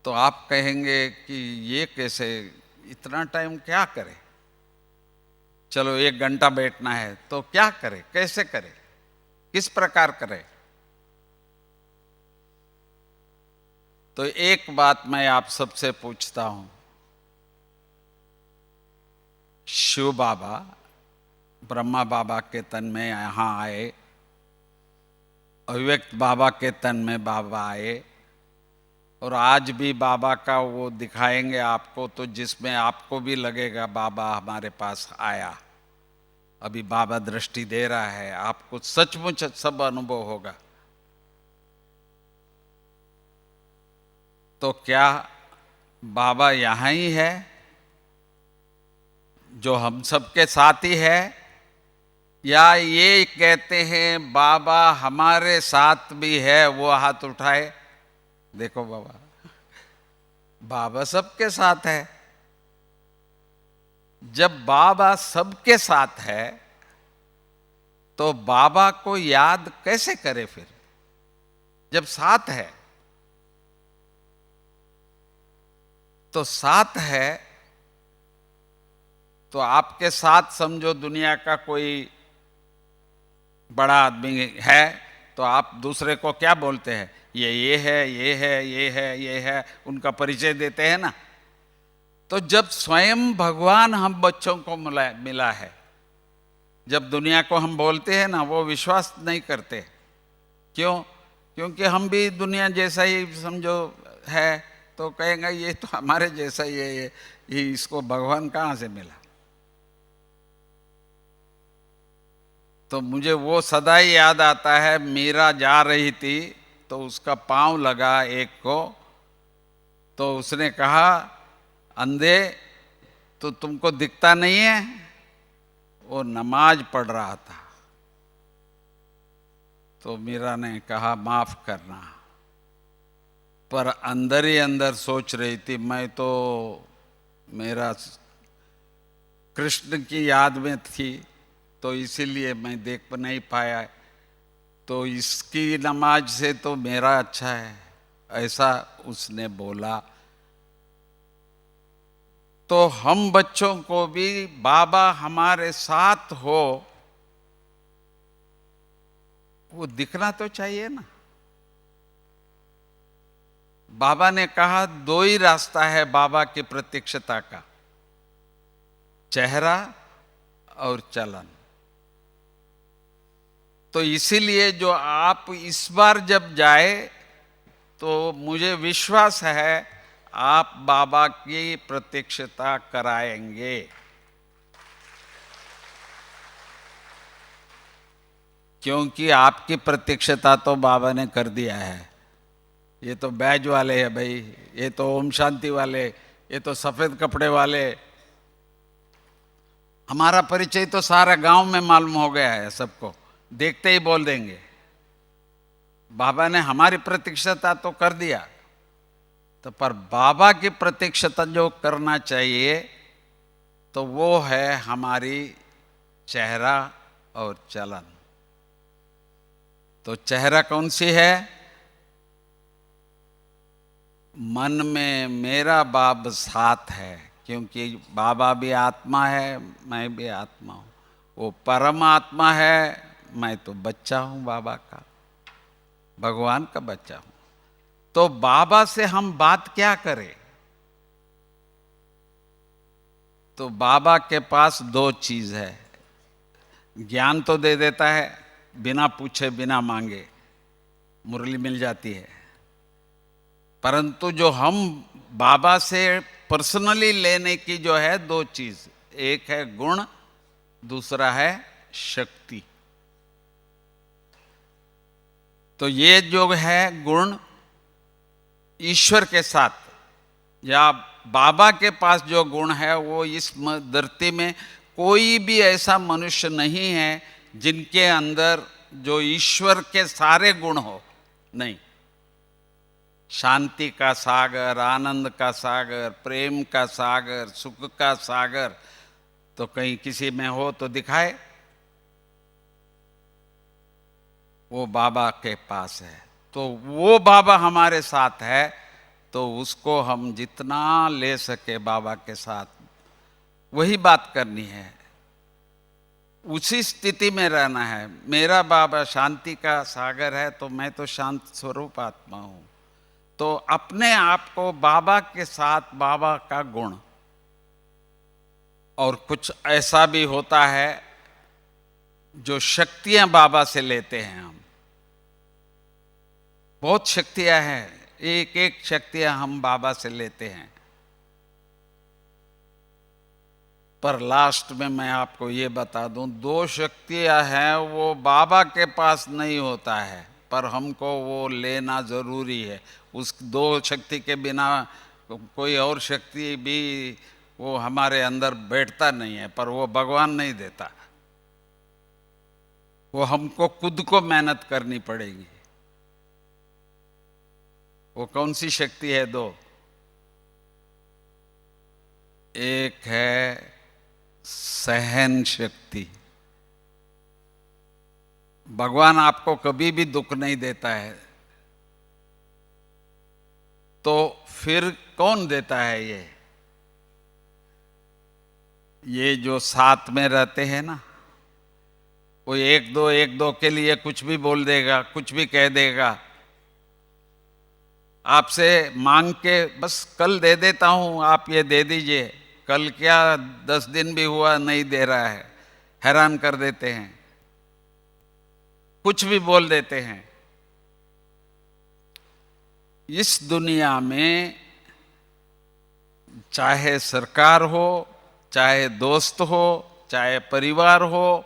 तो आप कहेंगे कि ये कैसे, इतना टाइम क्या करे? चलो 1 घंटा बैठना है तो क्या करे, कैसे करे, किस प्रकार करे? तो एक बात मैं आप सबसे पूछता हूं, शिव बाबा ब्रह्मा बाबा के तन में यहां आए, अव्यक्त बाबा के तन में बाबा आए, और आज भी बाबा का वो दिखाएंगे आपको, तो जिसमें आपको भी लगेगा बाबा हमारे पास आया, अभी बाबा दृष्टि दे रहा है, आपको सचमुच सब अनुभव होगा। तो क्या बाबा यहाँ ही है जो हम सबके साथ ही है, या ये कहते हैं बाबा हमारे साथ भी है? वो हाथ उठाए, देखो बाबा, बाबा सबके साथ है। जब बाबा सबके साथ है तो बाबा को याद कैसे करे फिर, जब साथ है? तो साथ है तो आपके साथ समझो दुनिया का कोई बड़ा आदमी है, तो आप दूसरे को क्या बोलते हैं? ये है, ये है, ये है, ये है, उनका परिचय देते हैं ना। तो जब स्वयं भगवान हम बच्चों को मिला है, जब दुनिया को हम बोलते हैं ना, वो विश्वास नहीं करते। क्यों? क्योंकि हम भी दुनिया जैसा ही समझो है, तो कहेंगे ये तो हमारे जैसा ही है, ये इसको भगवान कहाँ से मिला? तो मुझे वो सदा ही याद आता है, मीरा जा रही थी तो उसका पांव लगा एक को, तो उसने कहा, अंधे तो तुमको दिखता नहीं है? वो नमाज पढ़ रहा था। तो मीरा ने कहा, माफ करना, पर अंदर ही अंदर सोच रही थी, मैं तो मेरा कृष्ण की याद में थी, तो इसीलिए मैं देख नहीं पाया, तो इसकी नमाज से तो मेरा अच्छा है, ऐसा उसने बोला। तो हम बच्चों को भी बाबा हमारे साथ हो, वो दिखना तो चाहिए ना। बाबा ने कहा 2 ही रास्ता है बाबा की प्रत्यक्षता का, चेहरा और चलन। तो इसीलिए जो आप इस बार जब जाए तो मुझे विश्वास है आप बाबा की प्रत्यक्षता कराएंगे। क्योंकि आपकी प्रत्यक्षता तो बाबा ने कर दिया है। ये तो बैज वाले हैं भाई, ये तो ओम शांति वाले, ये तो सफेद कपड़े वाले, हमारा परिचय तो सारा गांव में मालूम हो गया है, सबको देखते ही बोल देंगे। बाबा ने हमारी प्रत्यक्षता तो कर दिया, तो पर बाबा की प्रत्यक्षता जो करना चाहिए तो वो है हमारी चेहरा और चलन। तो चेहरा कौन सी है? मन में मेरा बाप साथ है, क्योंकि बाबा भी आत्मा है, मैं भी आत्मा हूँ, वो परमात्मा है, मैं तो बच्चा हूँ बाबा का, भगवान का बच्चा हूँ। तो बाबा से हम बात क्या करें? तो बाबा के पास 2 चीज है, ज्ञान तो दे देता है, बिना पूछे बिना मांगे मुरली मिल जाती है। परंतु जो हम बाबा से पर्सनली लेने की जो है दो चीज, एक है गुण, दूसरा है शक्ति। तो ये जो है गुण ईश्वर के साथ या बाबा के पास जो गुण है वो इस धरती में कोई भी ऐसा मनुष्य नहीं है जिनके अंदर जो ईश्वर के सारे गुण हो। नहीं, शांति का सागर, आनंद का सागर, प्रेम का सागर, सुख का सागर तो कहीं किसी में हो तो दिखाए। वो बाबा के पास है। तो वो बाबा हमारे साथ है तो उसको हम जितना ले सके बाबा के साथ वही बात करनी है, उसी स्थिति में रहना है। मेरा बाबा शांति का सागर है तो मैं तो शांत स्वरूप आत्मा हूं। तो अपने आप को बाबा के साथ, बाबा का गुण, और कुछ ऐसा भी होता है जो शक्तियां बाबा से लेते हैं हम। बहुत शक्तियां हैं, एक एक शक्तियां हम बाबा से लेते हैं। पर लास्ट में मैं आपको ये बता दूं, दो शक्तियां हैं वो बाबा के पास नहीं होता है, पर हमको वो लेना जरूरी है। उस दो शक्ति के बिना कोई और शक्ति भी वो हमारे अंदर बैठता नहीं है, पर वो भगवान नहीं देता। वो हमको खुद को मेहनत करनी पड़ेगी। वो कौन सी शक्ति है? दो, एक है सहन शक्ति। भगवान आपको कभी भी दुख नहीं देता है, तो फिर कौन देता है? ये जो साथ में रहते हैं ना, वो एक दो के लिए कुछ भी बोल देगा, कुछ भी कह देगा। आपसे मांग के बस कल दे देता हूं, आप ये दे दीजिए। कल क्या 10 दिन भी हुआ नहीं दे रहा है, हैरान कर देते हैं, कुछ भी बोल देते हैं। इस दुनिया में चाहे सरकार हो, चाहे दोस्त हो, चाहे परिवार हो,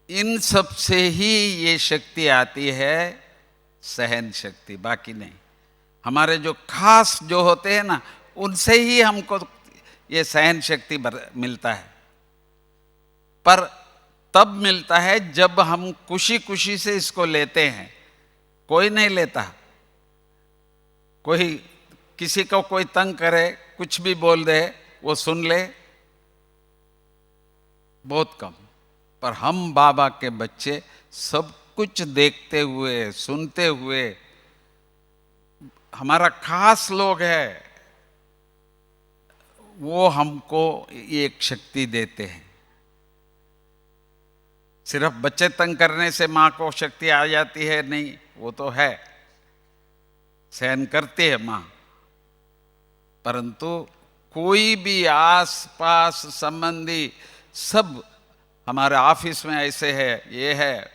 इन सब से ही ये शक्ति आती है, सहन शक्ति, बाकी नहीं। हमारे जो खास जो होते हैं ना, उनसे ही हमको ये सहन शक्ति मिलता है। पर तब मिलता है जब हम खुशी खुशी से इसको लेते हैं। कोई नहीं लेता। कोई किसी को कोई तंग करे, कुछ भी बोल दे, वो सुन ले, बहुत कम। पर हम बाबा के बच्चे सब कुछ देखते हुए, सुनते हुए, हमारा खास लोग है, वो हमको एक शक्ति देते हैं। सिर्फ बच्चे तंग करने से माँ को शक्ति आ जाती है? नहीं, वो तो है, सहन करती है माँ। परंतु कोई भी आस पास संबंधी, सब हमारे ऑफिस में ऐसे है, ये है,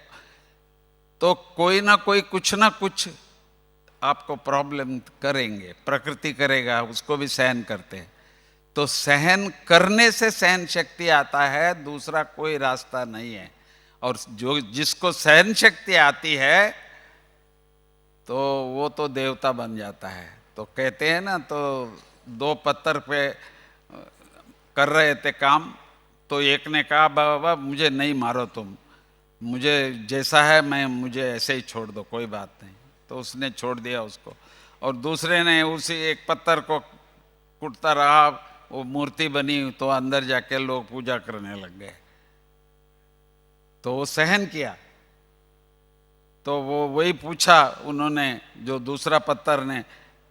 तो कोई ना कोई कुछ ना कुछ आपको प्रॉब्लम करेंगे। प्रकृति करेगा, उसको भी सहन करते हैं। तो सहन करने से सहन शक्ति आता है, दूसरा कोई रास्ता नहीं है। और जो जिसको सहन शक्ति आती है तो वो तो देवता बन जाता है। तो कहते हैं ना, तो दो पत्थर पे कर रहे थे काम, तो एक ने कहा बाबा मुझे नहीं मारो, तुम मुझे जैसा है मैं, मुझे ऐसे ही छोड़ दो, कोई बात नहीं। तो उसने छोड़ दिया उसको, और दूसरे ने उसी एक पत्थर को कुटता रहा, वो मूर्ति बनी, तो अंदर जाके लोग पूजा करने लग गए। तो वो सहन किया। तो वो वही पूछा उन्होंने, जो दूसरा पत्थर ने,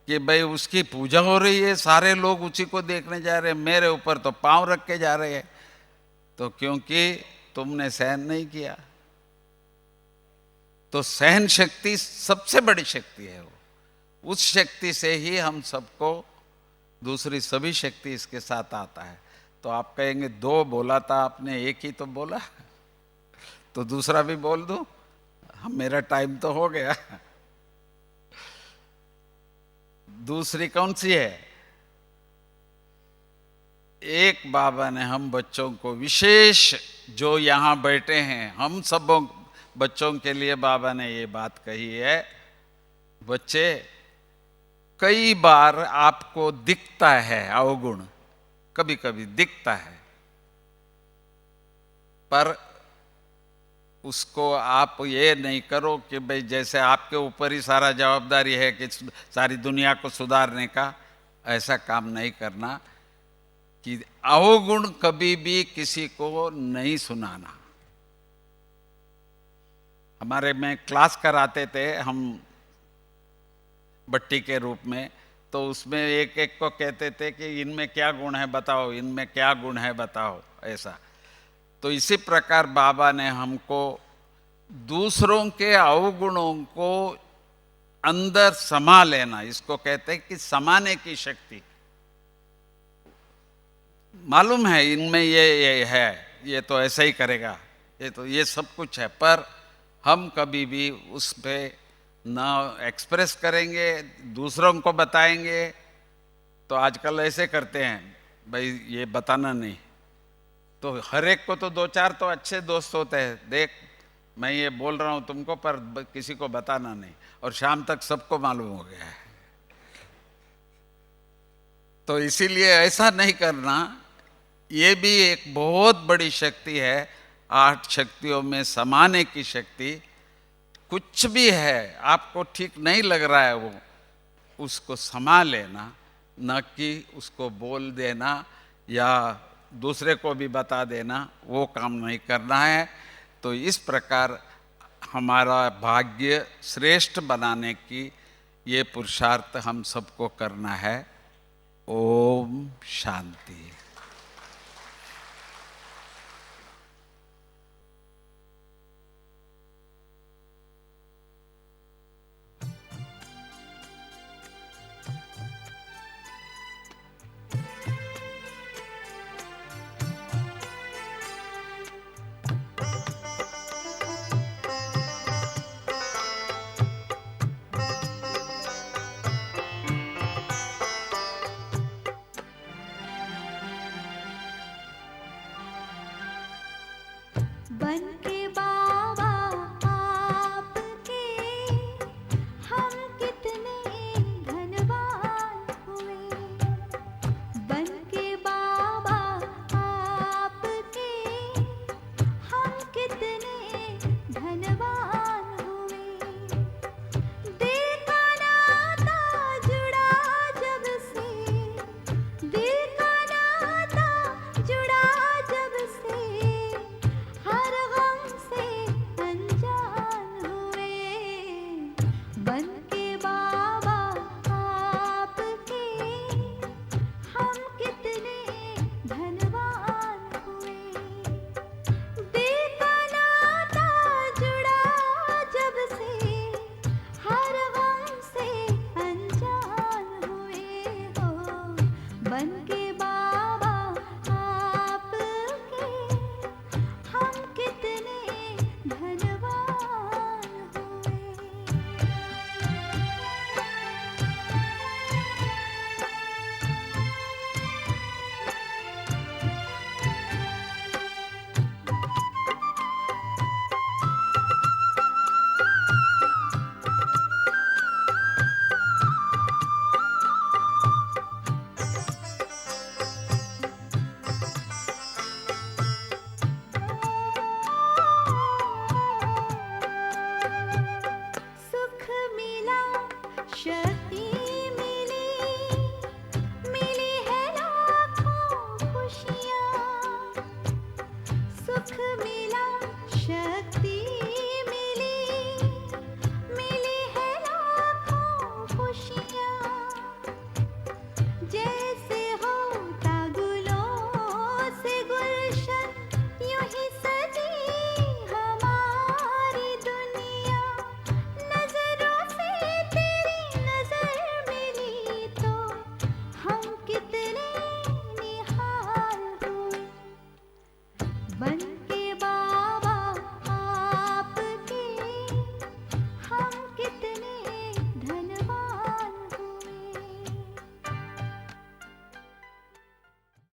कि भाई उसकी पूजा हो रही है, सारे लोग उसी को देखने जा रहे हैं, मेरे ऊपर तो पांव रख के जा रहे हैं। तो क्योंकि तुमने सहन नहीं किया। तो सहन शक्ति सबसे बड़ी शक्ति है। वो उस शक्ति से ही हम सबको, दूसरी सभी शक्ति इसके साथ आता है। तो आप कहेंगे दो बोला था आपने, एक ही तो बोला, तो दूसरा भी बोल दूं? मेरा टाइम तो हो गया। दूसरी कौन सी है? एक बाबा ने हम बच्चों को विशेष, जो यहाँ बैठे हैं हम सब बच्चों के लिए बाबा ने ये बात कही है, बच्चे कई बार आपको दिखता है अवगुण, कभी कभी दिखता है, पर उसको आप ये नहीं करो कि भाई जैसे आपके ऊपर ही सारा जवाबदारी है कि सारी दुनिया को सुधारने का। ऐसा काम नहीं करना कि अवगुण कभी भी किसी को नहीं सुनाना। हमारे में क्लास कराते थे हम बट्टी के रूप में, तो उसमें एक एक को कहते थे कि इनमें क्या गुण है बताओ, इनमें क्या गुण है बताओ, ऐसा। तो इसी प्रकार बाबा ने हमको दूसरों के अवगुणों को अंदर समा लेना, इसको कहते हैं कि समाने की शक्ति। मालूम है इनमें ये है, ये तो ऐसा ही करेगा, ये सब कुछ है, पर हम कभी भी उस पे ना एक्सप्रेस करेंगे, दूसरों को बताएंगे। तो आजकल ऐसे करते हैं, भाई ये बताना नहीं। तो हर एक को तो दो चार तो अच्छे दोस्त होते हैं, देख मैं ये बोल रहा हूँ तुमको, पर किसी को बताना नहीं, और शाम तक सबको मालूम हो गया है। तो इसीलिए ऐसा नहीं करना। ये भी एक बहुत बड़ी शक्ति है, 8 शक्तियों में समाने की शक्ति। कुछ भी है आपको ठीक नहीं लग रहा है, वो उसको समा लेना, न कि उसको बोल देना या दूसरे को भी बता देना, वो काम नहीं करना है। तो इस प्रकार हमारा भाग्य श्रेष्ठ बनाने की ये पुरुषार्थ हम सबको करना है। ओम शांति। बन